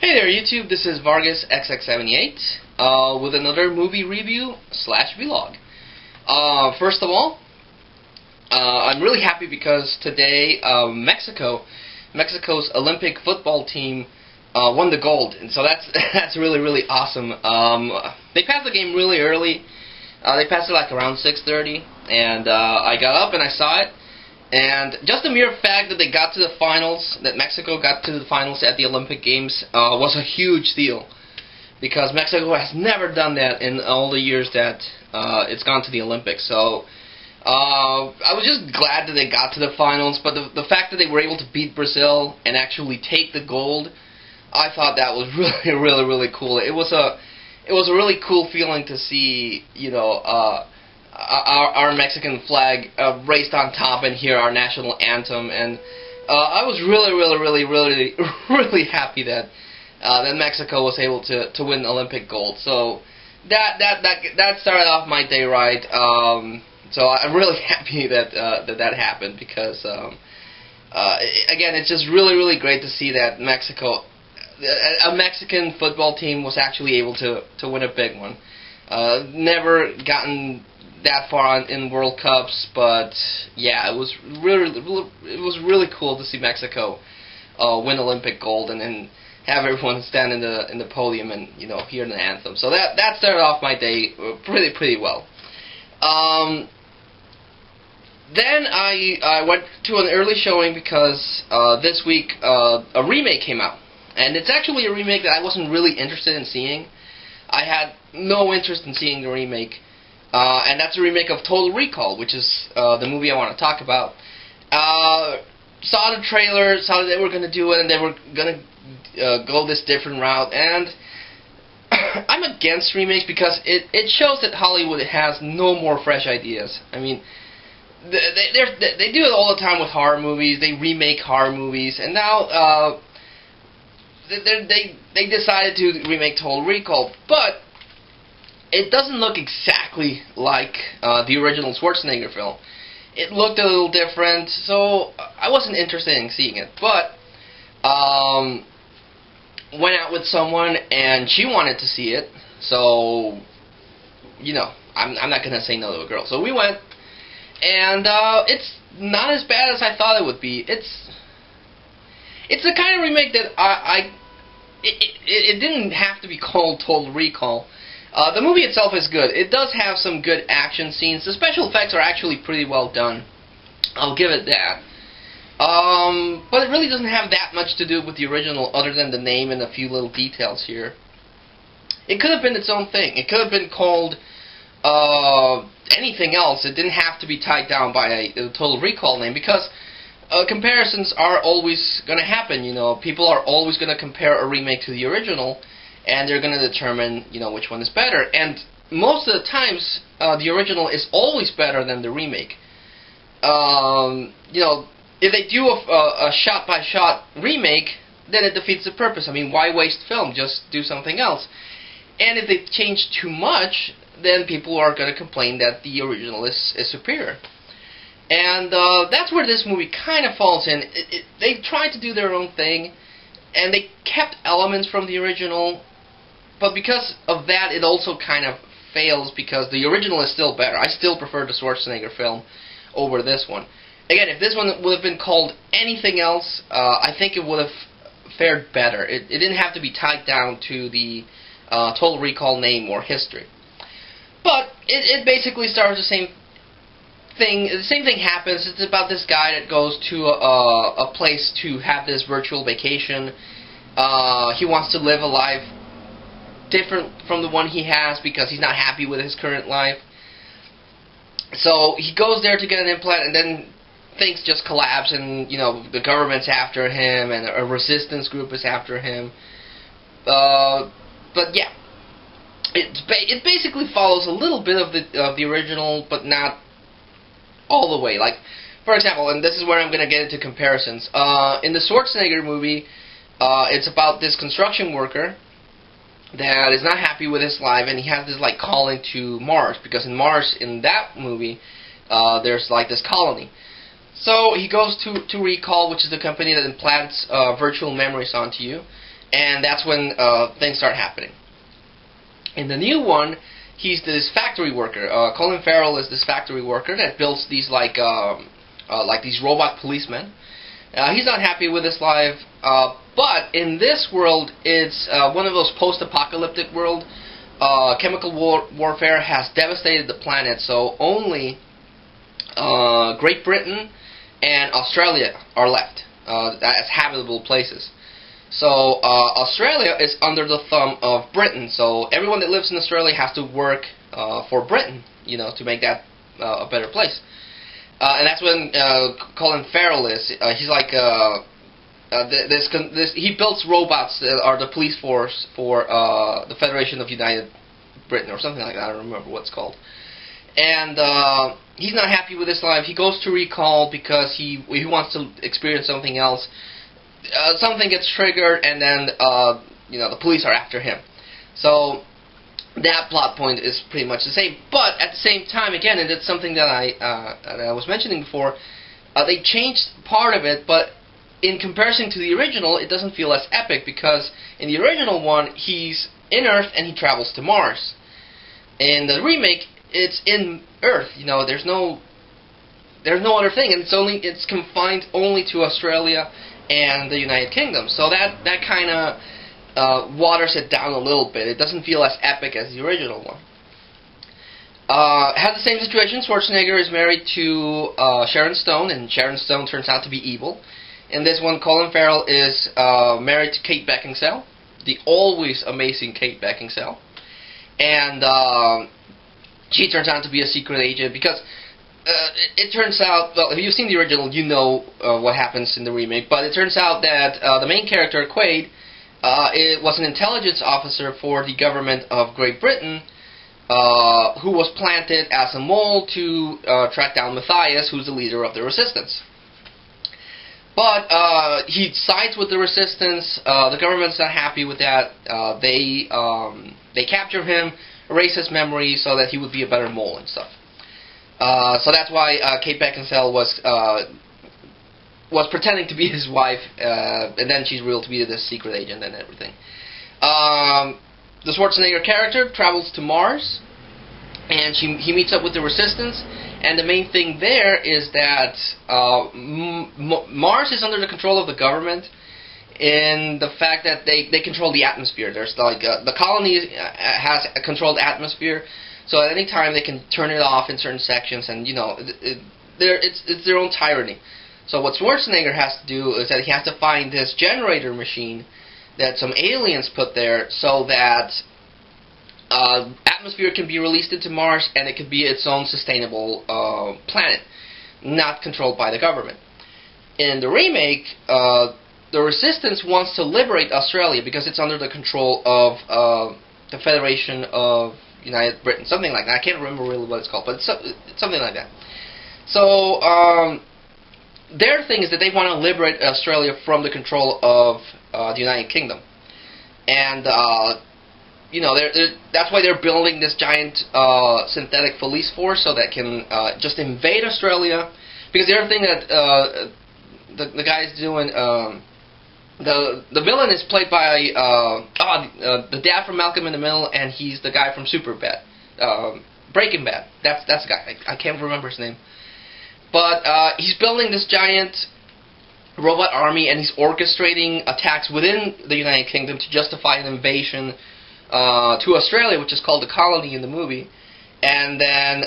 Hey there YouTube, this is Vargas XX78 with another movie review slash vlog. First of all, I'm really happy because today Mexico's Olympic football team won the gold, and so that's really awesome. They passed the game really early. They passed it like around 6:30, and I got up and I saw it. And just the mere fact that they got to the finals, that Mexico got to the finals at the Olympic Games, was a huge deal. Because Mexico has never done that in all the years that it's gone to the Olympics. So I was just glad that they got to the finals, but the fact that they were able to beat Brazil and actually take the gold, I thought that was really cool. It was a really cool feeling to see, you know, our Mexican flag raised on top and hear our national anthem, and I was really happy that Mexico was able to win Olympic gold. So that started off my day right. So I'm really happy that that happened because again, it's just really great to see that a Mexican football team was actually able to win a big one. Never gotten that far in World Cups, but yeah, it was really cool to see Mexico win Olympic gold and then have everyone stand in the podium and, you know, hear the anthem. So that started off my day pretty well. Then I went to an early showing because this week a remake came out, and it's actually a remake that I wasn't really interested in seeing. I had no interest in seeing the remake. And that's a remake of Total Recall, which is the movie I want to talk about. Saw the trailer, saw that they were going to do it, and they were going to go this different route. And I'm against remakes because it shows that Hollywood has no more fresh ideas. I mean, they do it all the time with horror movies. They remake horror movies, and now they decided to remake Total Recall, but it doesn't look exactly like the original Schwarzenegger film. It looked a little different, so I wasn't interested in seeing it. But went out with someone, and she wanted to see it, so, you know, I'm not going to say no to a girl. So we went, and it's not as bad as I thought it would be. It's the kind of remake that it didn't have to be called Total Recall. The movie itself is good. It does have some good action scenes. The special effects are actually pretty well done. I'll give it that. But it really doesn't have that much to do with the original other than the name and a few little details here. It could have been its own thing. It could have been called anything else. It didn't have to be tied down by a Total Recall name, because comparisons are always going to happen. You know, people are always going to compare a remake to the original, and they're going to determine, you know, which one is better. And most of the times, the original is always better than the remake. You know, if they do a shot-by-shot remake, then it defeats the purpose. I mean, why waste film? Just do something else. And if they change too much, then people are going to complain that the original is superior. And that's where this movie kind of falls in. They tried to do their own thing, and they kept elements from the original, but because of that, it also kind of fails because the original is still better. I still prefer the Schwarzenegger film over this one. Again, if this one would have been called anything else, I think it would have fared better. It didn't have to be tied down to the Total Recall name or history. But it basically starts the same thing. The same thing happens. It's about this guy that goes to a place to have this virtual vacation. He wants to live a life different from the one he has because he's not happy with his current life. So he goes there to get an implant, and then things just collapse, and, you know, the government's after him, and a resistance group is after him. But yeah, it basically follows a little bit of the original, but not all the way. Like, for example, and this is where I'm going to get into comparisons. In the Schwarzenegger movie, it's about this construction worker that is not happy with his life, and he has this, like, calling to Mars, because in Mars, in that movie, there's, like, this colony. So he goes to Recall, which is the company that implants virtual memories onto you, and that's when things start happening. In the new one, he's this factory worker. Colin Farrell is this factory worker that builds these like these robot policemen. He's not happy with his life, but in this world, it's one of those post-apocalyptic world. Chemical warfare has devastated the planet, so only Great Britain and Australia are left as habitable places. So Australia is under the thumb of Britain, so everyone that lives in Australia has to work for Britain, you know, to make that a better place. And that's when Colin Farrell is. He's like he builds robots that are the police force for the Federation of United Britain or something like that. I don't remember what it's called. And he's not happy with his life. He goes to recall because he wants to experience something else. Something gets triggered, and then you know, the police are after him. So that plot point is pretty much the same. But at the same time, again, and it's something that I was mentioning before. They changed part of it, but in comparison to the original, it doesn't feel as epic because in the original one, he's in Earth and he travels to Mars. In the remake, it's in Earth. You know, there's no other thing, and it's confined only to Australia and the United Kingdom. So that kind of waters it down a little bit. It doesn't feel as epic as the original one. Has the same situation. Schwarzenegger is married to Sharon Stone, and Sharon Stone turns out to be evil. In this one, Colin Farrell is married to Kate Beckinsale, the always amazing Kate Beckinsale. And she turns out to be a secret agent because it turns out, well, if you've seen the original, you know what happens in the remake, but it turns out that the main character, Quaid, it was an intelligence officer for the government of Great Britain, who was planted as a mole to track down Matthias, who's the leader of the resistance. But he sides with the resistance. The government's not happy with that. They capture him, erase his memory so that he would be a better mole and stuff. So that's why Kate Beckinsale was pretending to be his wife, and then she's revealed to be the secret agent and everything. The Schwarzenegger character travels to Mars, and he meets up with the resistance. And the main thing there is that Mars is under the control of the government in the fact that they control the atmosphere. There's like the colony has a controlled atmosphere, so at any time they can turn it off in certain sections, and you know it's their own tyranny. So what Schwarzenegger has to do is that he has to find this generator machine that some aliens put there, so that atmosphere can be released into Mars, and it could be its own sustainable planet, not controlled by the government. In the remake, the Resistance wants to liberate Australia because it's under the control of the Federation of United Britain, something like that. I can't remember really what it's called, but it's something like that. So their thing is that they want to liberate Australia from the control of the United Kingdom, and you know, that's why they're building this giant synthetic police force so that can just invade Australia. Because the other thing that the guy's doing, the villain is played by the dad from Malcolm in the Middle, and he's the guy from Breaking Bad. That's the guy. I can't remember his name. But he's building this giant robot army, and he's orchestrating attacks within the United Kingdom to justify an invasion to Australia, which is called the colony in the movie. And then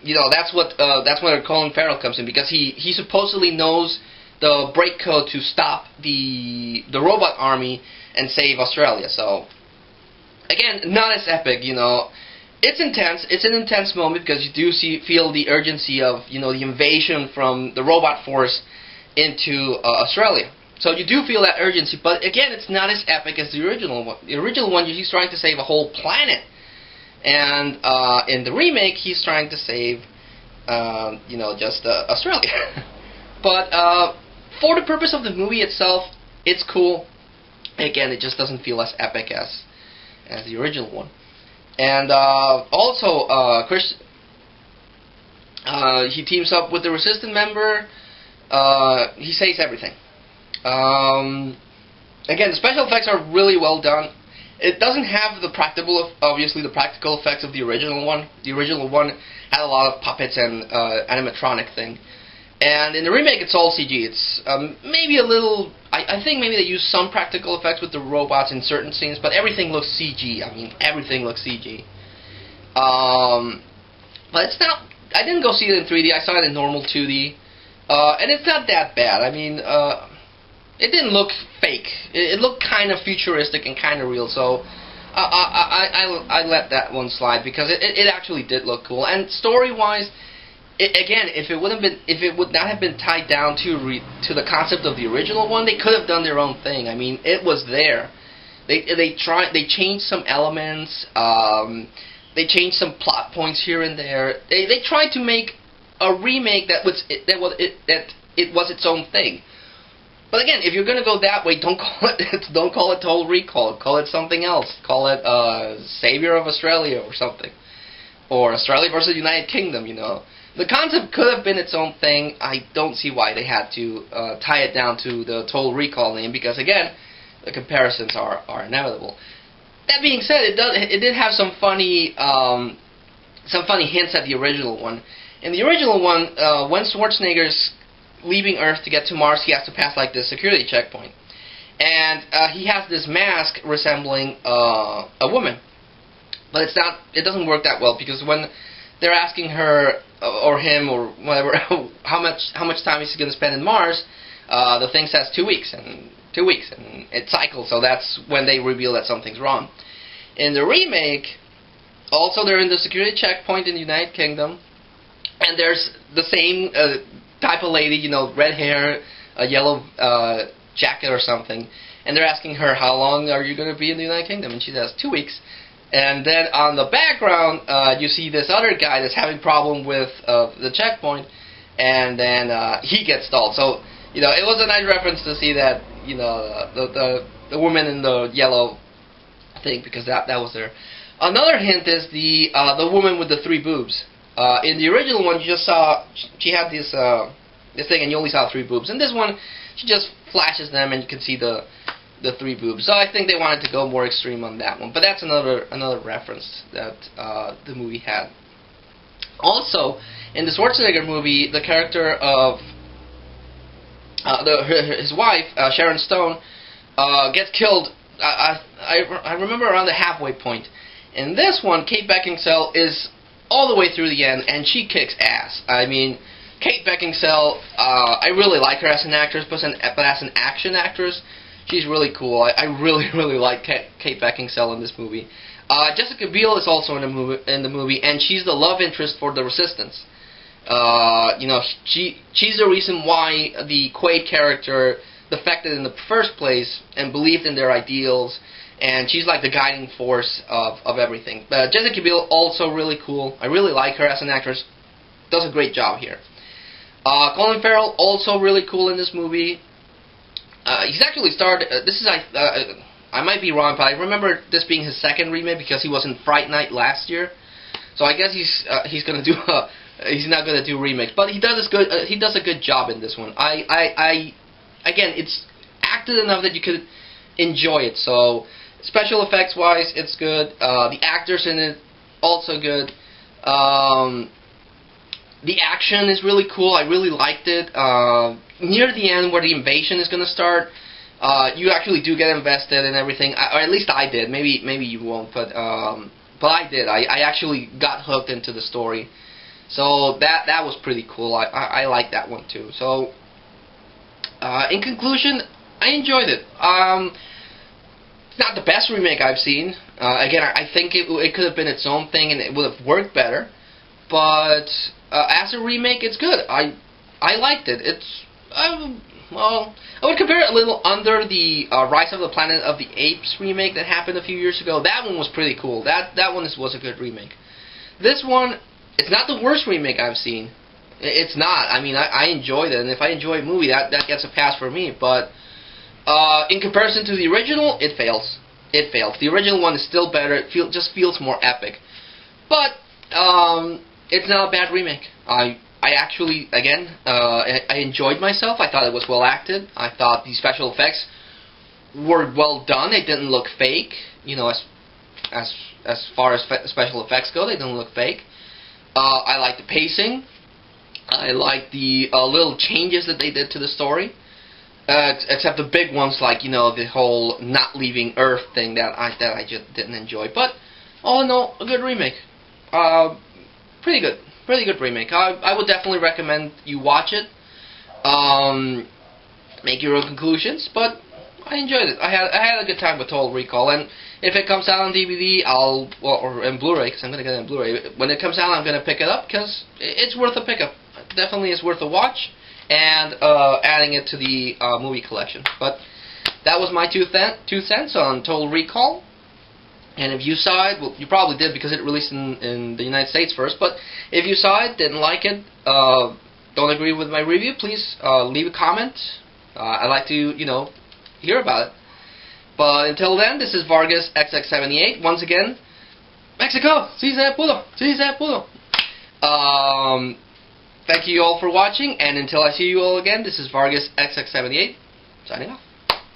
you know, that's where Colin Farrell comes in, because he supposedly knows the break code to stop the robot army and save Australia. So again, not as epic, you know. It's intense. It's an intense moment because you do feel the urgency of, you know, the invasion from the robot force into Australia. So you do feel that urgency, but again, it's not as epic as the original one. The original one, he's trying to save a whole planet, and in the remake, he's trying to save, you know, just Australia. But for the purpose of the movie itself, it's cool. Again, it just doesn't feel as epic as the original one. And also, Chris, he teams up with the Resistance member. He saves everything. again, the special effects are really well done. It doesn't have obviously the practical effects of the original one. The original one had a lot of puppets and animatronic thing. And in the remake, it's all CG. It's maybe a little... I think maybe they use some practical effects with the robots in certain scenes, but everything looks CG. I mean, everything looks CG. But it's not... I didn't go see it in 3D. I saw it in normal 2D. And it's not that bad. I mean, it didn't look fake. It looked kind of futuristic and kind of real, so... I let that one slide because it actually did look cool. And story-wise... Again, if it would not have been tied down to the concept of the original one, they could have done their own thing. I mean, it was there. They changed some elements. They changed some plot points here and there. They tried to make a remake that was its own thing. But again, if you're gonna go that way, don't call it Total Recall. Call it something else. Call it Savior of Australia or something, or Australia versus United Kingdom. You know. The concept could have been its own thing. I don't see why they had to tie it down to the Total Recall name because, again, the comparisons are inevitable. That being said, it did have some funny hints at the original one. In the original one, when Schwarzenegger's leaving Earth to get to Mars, he has to pass like this security checkpoint, and he has this mask resembling a woman, but it doesn't work that well because when they're asking her or him or whatever how much time he's going to spend in Mars, the thing says 2 weeks and 2 weeks, and it cycles. So that's when they reveal that something's wrong. In the remake, also they're in the security checkpoint in the United Kingdom, and there's the same type of lady, you know, red hair, a yellow jacket or something, and they're asking her, how long are you going to be in the United Kingdom? And she says 2 weeks. And then on the background, you see this other guy that's having problem with the checkpoint, and then he gets stalled. So, you know, it was a nice reference to see that, you know, the woman in the yellow thing, because that was there. Another hint is the woman with the 3 boobs. In the original one, you just saw she had this thing, and you only saw 3 boobs. In this one, she just flashes them, and you can see the 3 boobs. So I think they wanted to go more extreme on that one. But that's another reference that the movie had. Also, in the Schwarzenegger movie, the character of his wife, Sharon Stone, gets killed. I remember around the halfway point. In this one, Kate Beckinsale is all the way through the end, and she kicks ass. I mean, Kate Beckinsale, I really like her as an actress, but as an action actress, she's really cool. I really, really like Kate Beckinsale in this movie. Jessica Biel is also in the movie, and she's the love interest for the Resistance. You know, she's the reason why the Quaid character defected in the first place and believed in their ideals, and she's like the guiding force of everything. Jessica Biel also really cool. I really like her as an actress. Does a great job here. Colin Farrell also really cool in this movie. He's actually starred. This is I might be wrong, but I remember this being his second remake because he was in Fright Night last year. So I guess he's gonna do he's not gonna do remakes, but he does a good job in this one. Again, it's acted enough that you could enjoy it. So special effects wise, it's good. The actors in it also good. The action is really cool. I really liked it. Near the end, where the invasion is going to start, you actually do get invested in everything. Or at least I did. Maybe you won't, but I did. I actually got hooked into the story. So that was pretty cool. I liked that one too. So in conclusion, I enjoyed it. It's not the best remake I've seen. Again, I think it could have been its own thing and it would have worked better. But as a remake, it's good. I liked it. It's well, I would compare it a little under the Rise of the Planet of the Apes remake that happened a few years ago. That one was pretty cool. That one was a good remake. This one, it's not the worst remake I've seen. It's not. I mean, I enjoyed it, and if I enjoy a movie, that gets a pass for me. But in comparison to the original, it fails. It fails. The original one is still better. It just feels more epic. But it's not a bad remake. I actually, again, I enjoyed myself. I thought it was well acted. I thought the special effects were well done. They didn't look fake. You know, as far as special effects go, they didn't look fake. I like the pacing. I like the little changes that they did to the story. Except the big ones, like, you know, the whole not leaving Earth thing that I just didn't enjoy. But all in all, a good remake. Pretty good remake. I would definitely recommend you watch it. Make your own conclusions, but I enjoyed it. I had a good time with Total Recall, and if it comes out on DVD, or in Blu-ray, because I'm gonna get it on Blu-ray. When it comes out, I'm gonna pick it up because it's worth a pickup. Definitely, is worth a watch, and adding it to the movie collection. But that was my 2 cents on Total Recall. And if you saw it, well, you probably did because it released in the United States first. But if you saw it, didn't like it, don't agree with my review, please leave a comment. I'd like to, you know, hear about it. But until then, this is Vargas XX78. Once again, Mexico, si se pudo, si se pudo. Thank you all for watching, and until I see you all again, this is Vargas XX78, signing off.